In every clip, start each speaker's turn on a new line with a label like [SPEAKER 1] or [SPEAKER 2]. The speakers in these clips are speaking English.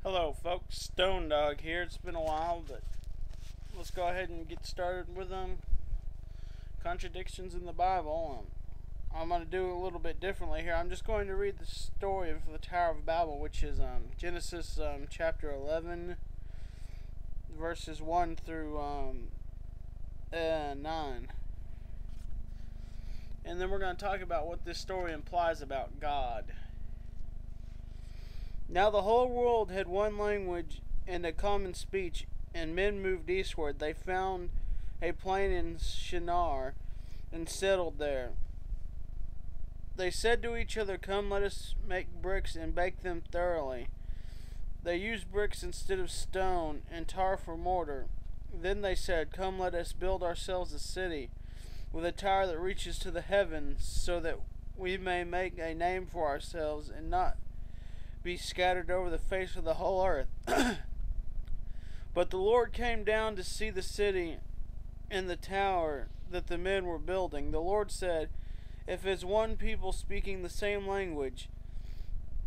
[SPEAKER 1] Hello folks, Stone Dog here. It's been a while, but let's go ahead and get started with contradictions in the Bible. I'm going to do it a little bit differently here. I'm just going to read the story of the Tower of Babel, which is Genesis chapter 11, verses 1 through 9. And then we're going to talk about what this story implies about God. Now the whole world had one language and a common speech, and men moved eastward. They found a plain in Shinar and settled there. They said to each other, "Come, let us make bricks and bake them thoroughly." They used bricks instead of stone and tar for mortar. Then they said, "Come, let us build ourselves a city with a tower that reaches to the heavens, so that we may make a name for ourselves and not be scattered over the face of the whole earth." But the Lord came down to see the city and the tower that the men were building. The Lord said, "If as one people speaking the same language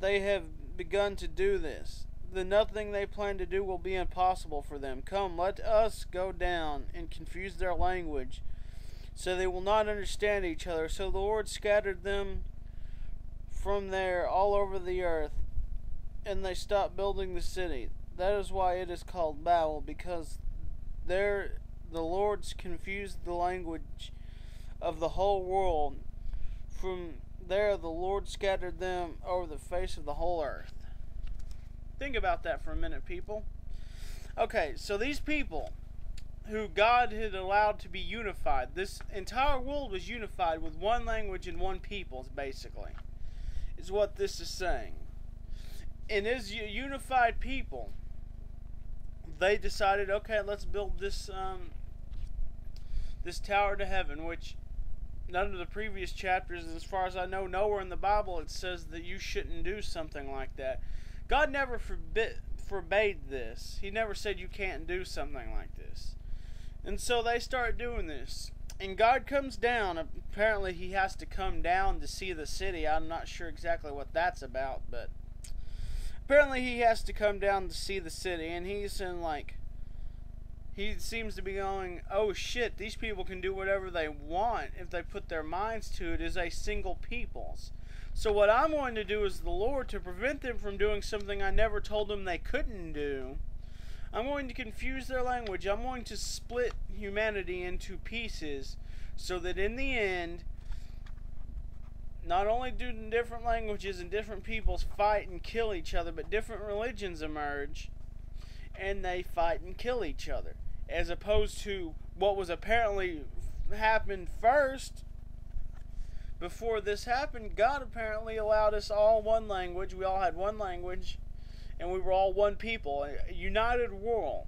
[SPEAKER 1] they have begun to do this, then nothing they plan to do will be impossible for them. Come, let us go down and confuse their language, so they will not understand each other." So the Lord scattered them from there all over the earth, and they stopped building the city. That is why it is called Babel, because there the Lord's confused the language of the whole world. From there the Lord scattered them over the face of the whole earth. Think about that for a minute, people. Okay, so these people who God had allowed to be unified, this entire world was unified with one language and one people, basically, is what this is saying. And as a unified people, they decided, okay, let's build this this tower to heaven, which none of the previous chapters, as far as I know, nowhere in the Bible it says that you shouldn't do something like that. God never forbade this. He never said you can't do something like this. And so they start doing this. And God comes down. Apparently he has to come down to see the city. I'm not sure exactly what that's about, but apparently he has to come down to see the city, and he's in he seems to be going, oh shit, these people can do whatever they want if they put their minds to it as a single peoples. So what I'm going to do as the Lord, to prevent them from doing something I never told them they couldn't do, I'm going to confuse their language. I'm going to split humanity into pieces, so that in the end, not only do different languages and different peoples fight and kill each other, but different religions emerge and they fight and kill each other. As opposed to what was apparently happened first. Before this happened, God apparently allowed us all one language. We all had one language, and we were all one people, a united world.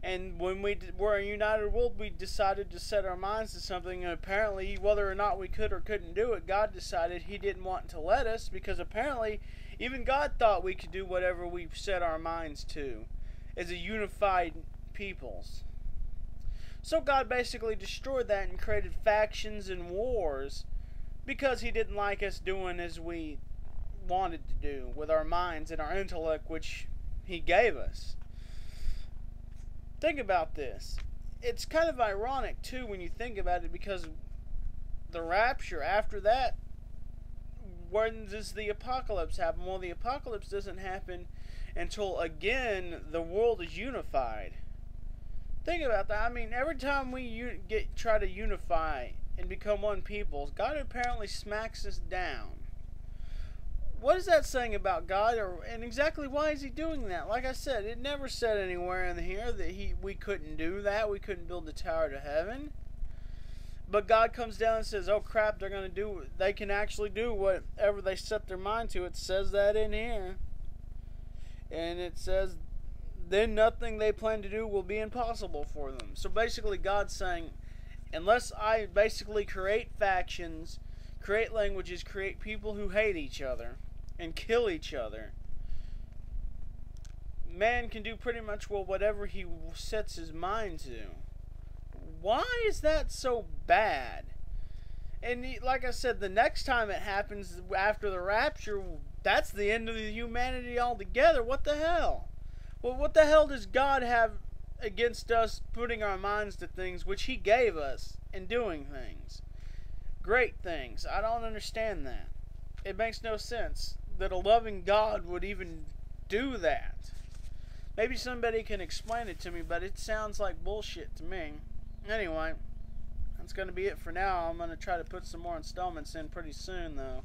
[SPEAKER 1] And when we were a united world, we decided to set our minds to something, and apparently, whether or not we could or couldn't do it, God decided he didn't want to let us, because apparently, even God thought we could do whatever we set our minds to, as a unified peoples. So God basically destroyed that and created factions and wars, because he didn't like us doing as we wanted to do, with our minds and our intellect, which he gave us. Think about this. It's kind of ironic, too, when you think about it, because the rapture, after that, when does the apocalypse happen? Well, the apocalypse doesn't happen until, again, the world is unified. Think about that. I mean, every time we try to unify and become one people, God apparently smacks us down. What is that saying about God, and exactly why is he doing that? Like I said, it never said anywhere in here that we couldn't do that. We couldn't build the tower to heaven. But God comes down and says, oh crap, they can actually do whatever they set their mind to. It says that in here. And it says, then nothing they plan to do will be impossible for them. So basically God's saying, unless I basically create factions, create languages, create people who hate each other and kill each other, man can do pretty much whatever he sets his mind to. Why is that so bad? And like I said, the next time it happens after the rapture, that's the end of the humanity altogether. What the hell? Well, what the hell does God have against us putting our minds to things which He gave us and doing things? Great things. I don't understand that. It makes no sense that a loving God would even do that. Maybe somebody can explain it to me, but it sounds like bullshit to me. Anyway, that's going to be it for now. I'm going to try to put some more installments in pretty soon, though.